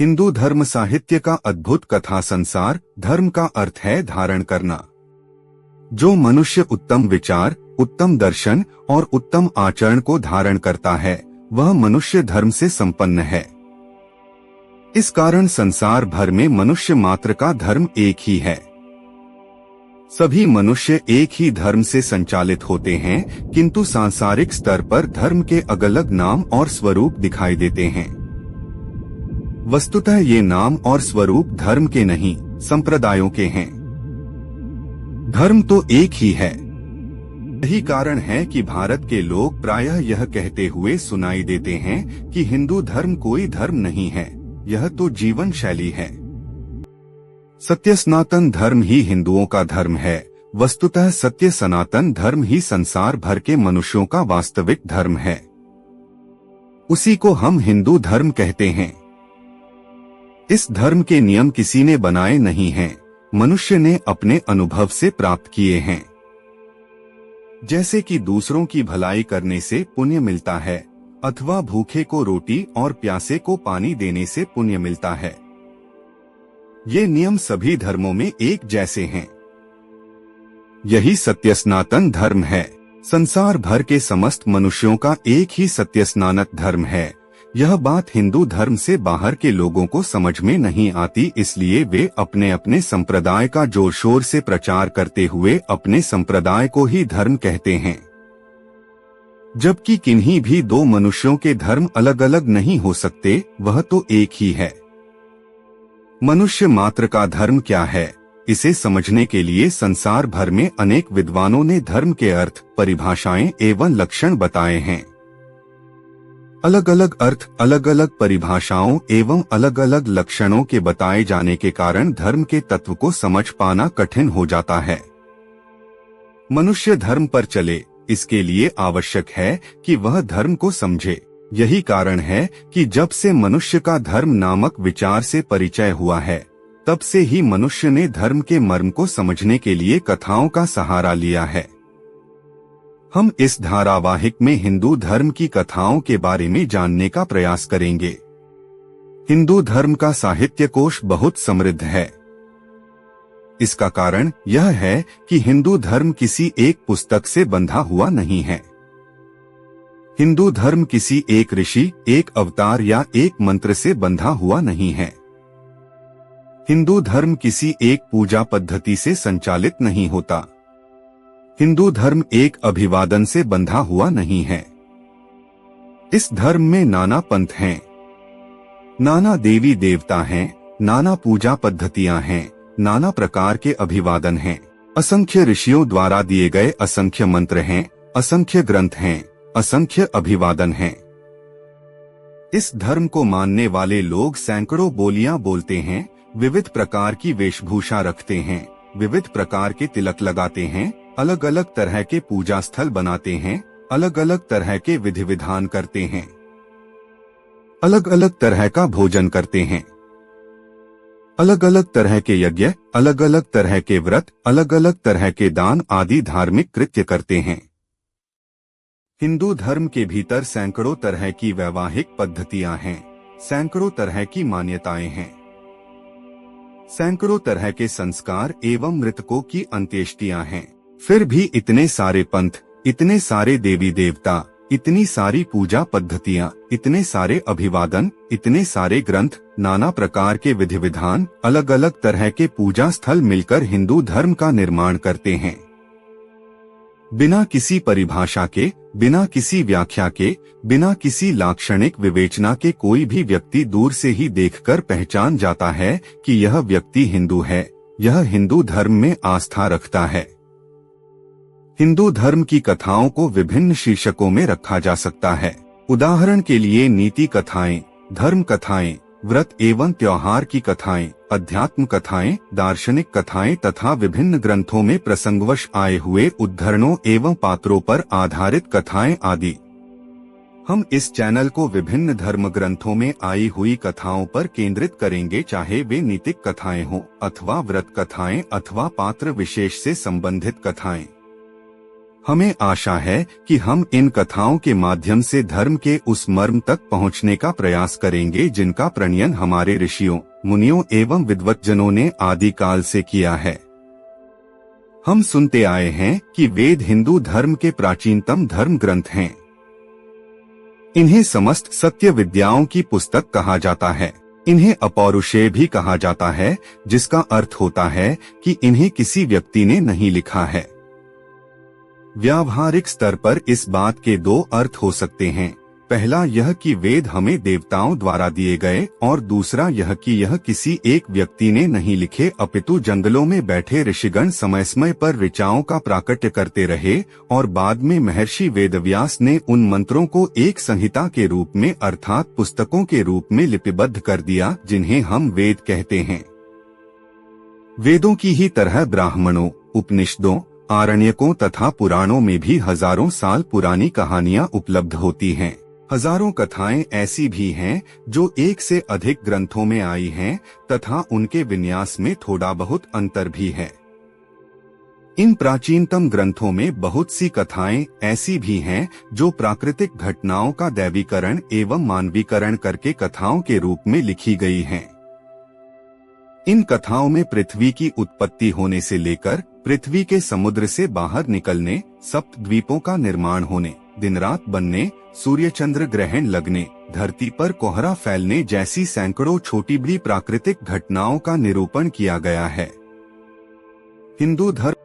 हिंदू धर्म साहित्य का अद्भुत कथा संसार। धर्म का अर्थ है धारण करना। जो मनुष्य उत्तम विचार, उत्तम दर्शन और उत्तम आचरण को धारण करता है वह मनुष्य धर्म से संपन्न है। इस कारण संसार भर में मनुष्य मात्र का धर्म एक ही है। सभी मनुष्य एक ही धर्म से संचालित होते हैं, किंतु सांसारिक स्तर पर धर्म के अलग-अलग नाम और स्वरूप दिखाई देते हैं। वस्तुतः ये नाम और स्वरूप धर्म के नहीं, संप्रदायों के हैं। धर्म तो एक ही है। यही कारण है कि भारत के लोग प्रायः यह कहते हुए सुनाई देते हैं कि हिंदू धर्म कोई धर्म नहीं है, यह तो जीवन शैली है। सत्य सनातन धर्म ही हिंदुओं का धर्म है। वस्तुतः सत्य सनातन धर्म ही संसार भर के मनुष्यों का वास्तविक धर्म है। उसी को हम हिंदू धर्म कहते हैं। इस धर्म के नियम किसी ने बनाए नहीं हैं, मनुष्य ने अपने अनुभव से प्राप्त किए हैं। जैसे कि दूसरों की भलाई करने से पुण्य मिलता है, अथवा भूखे को रोटी और प्यासे को पानी देने से पुण्य मिलता है। ये नियम सभी धर्मों में एक जैसे हैं। यही सत्य सनातन धर्म है। संसार भर के समस्त मनुष्यों का एक ही सत्य सनातन धर्म है। यह बात हिंदू धर्म से बाहर के लोगों को समझ में नहीं आती, इसलिए वे अपने अपने संप्रदाय का जोर शोर से प्रचार करते हुए अपने संप्रदाय को ही धर्म कहते हैं। जबकि किन्हीं भी दो मनुष्यों के धर्म अलग अलग नहीं हो सकते, वह तो एक ही है। मनुष्य मात्र का धर्म क्या है, इसे समझने के लिए संसार भर में अनेक विद्वानों ने धर्म के अर्थ, परिभाषाएं एवं लक्षण बताए हैं। अलग अलग अर्थ, अलग अलग परिभाषाओं एवं अलग अलग लक्षणों के बताए जाने के कारण धर्म के तत्व को समझ पाना कठिन हो जाता है। मनुष्य धर्म पर चले, इसके लिए आवश्यक है कि वह धर्म को समझे। यही कारण है कि जब से मनुष्य का धर्म नामक विचार से परिचय हुआ है, तब से ही मनुष्य ने धर्म के मर्म को समझने के लिए कथाओं का सहारा लिया है। हम इस धारावाहिक में हिंदू धर्म की कथाओं के बारे में जानने का प्रयास करेंगे। हिंदू धर्म का साहित्य कोश बहुत समृद्ध है। इसका कारण यह है कि हिंदू धर्म किसी एक पुस्तक से बंधा हुआ नहीं है। हिंदू धर्म किसी एक ऋषि, एक अवतार या एक मंत्र से बंधा हुआ नहीं है। हिंदू धर्म किसी एक पूजा पद्धति से संचालित नहीं होता। हिंदू धर्म एक अभिवादन से बंधा हुआ नहीं है। इस धर्म में नाना पंथ हैं, नाना देवी देवता हैं, नाना पूजा पद्धतियां हैं, नाना प्रकार के अभिवादन हैं। असंख्य ऋषियों द्वारा दिए गए असंख्य मंत्र हैं, असंख्य ग्रंथ हैं, असंख्य अभिवादन हैं। इस धर्म को मानने वाले लोग सैकड़ों बोलियां बोलते हैं, विविध प्रकार की वेशभूषा रखते हैं, विविध प्रकार के तिलक लगाते हैं, अलग अलग तरह के पूजा स्थल बनाते हैं, अलग अलग तरह के विधि विधान करते हैं, अलग अलग तरह का भोजन करते हैं, अलग अलग तरह के यज्ञ, अलग अलग तरह के व्रत, अलग अलग तरह के दान आदि धार्मिक कृत्य करते हैं। हिंदू धर्म के भीतर सैकड़ों तरह की वैवाहिक पद्धतियां हैं, सैकड़ों तरह की मान्यताएं हैं, सैकड़ों तरह के संस्कार एवं मृतकों की अंत्येष्टियां हैं। फिर भी इतने सारे पंथ, इतने सारे देवी देवता, इतनी सारी पूजा पद्धतियां, इतने सारे अभिवादन, इतने सारे ग्रंथ, नाना प्रकार के विधि विधान, अलग अलग तरह के पूजा स्थल मिलकर हिंदू धर्म का निर्माण करते हैं। बिना किसी परिभाषा के, बिना किसी व्याख्या के, बिना किसी लाक्षणिक विवेचना के कोई भी व्यक्ति दूर से ही देखकर पहचान जाता है कि यह व्यक्ति हिंदू है, यह हिंदू धर्म में आस्था रखता है। हिंदू धर्म की कथाओं को विभिन्न शीर्षकों में रखा जा सकता है। उदाहरण के लिए नीति कथाएं, धर्म कथाएं, व्रत एवं त्योहार की कथाएं, अध्यात्म कथाएं, दार्शनिक कथाएं तथा विभिन्न ग्रंथों में प्रसंगवश आए हुए उद्धरणों एवं पात्रों पर आधारित कथाएं आदि। हम इस चैनल को विभिन्न धर्म ग्रंथों में आई हुई कथाओं पर केंद्रित करेंगे, चाहे वे नीतिक कथाएं हों अथवा व्रत कथाएं अथवा पात्र विशेष से संबंधित कथाएं। हमें आशा है कि हम इन कथाओं के माध्यम से धर्म के उस मर्म तक पहुंचने का प्रयास करेंगे जिनका प्रणयन हमारे ऋषियों, मुनियों एवं विद्वज्जनों ने आदिकाल से किया है। हम सुनते आए हैं कि वेद हिंदू धर्म के प्राचीनतम धर्म ग्रंथ हैं। इन्हें समस्त सत्य विद्याओं की पुस्तक कहा जाता है। इन्हें अपौरुषेय भी कहा जाता है, जिसका अर्थ होता है कि इन्हें किसी व्यक्ति ने नहीं लिखा है। व्यावहारिक स्तर पर इस बात के दो अर्थ हो सकते हैं। पहला यह कि वेद हमें देवताओं द्वारा दिए गए, और दूसरा यह कि यह किसी एक व्यक्ति ने नहीं लिखे, अपितु जंगलों में बैठे ऋषिगण समय समय पर ऋचाओं का प्राकट्य करते रहे और बाद में महर्षि वेदव्यास ने उन मंत्रों को एक संहिता के रूप में अर्थात पुस्तकों के रूप में लिपिबद्ध कर दिया, जिन्हें हम वेद कहते हैं। वेदों की ही तरह ब्राह्मणों, उपनिषदों, आरण्यकों तथा पुराणों में भी हजारों साल पुरानी कहानियां उपलब्ध होती हैं। हजारों कथाएं ऐसी भी हैं जो एक से अधिक ग्रंथों में आई हैं तथा उनके विन्यास में थोड़ा बहुत अंतर भी है। इन प्राचीनतम ग्रंथों में बहुत सी कथाएं ऐसी भी हैं जो प्राकृतिक घटनाओं का दैवीकरण एवं मानवीकरण करके कथाओं के रूप में लिखी गई हैं। इन कथाओं में पृथ्वी की उत्पत्ति होने से लेकर पृथ्वी के समुद्र से बाहर निकलने, सप्तद्वीपों का निर्माण होने, दिन रात बनने, सूर्य चंद्र ग्रहण लगने, धरती पर कोहरा फैलने जैसी सैकड़ों छोटी बड़ी प्राकृतिक घटनाओं का निरूपण किया गया है। हिंदू धर्म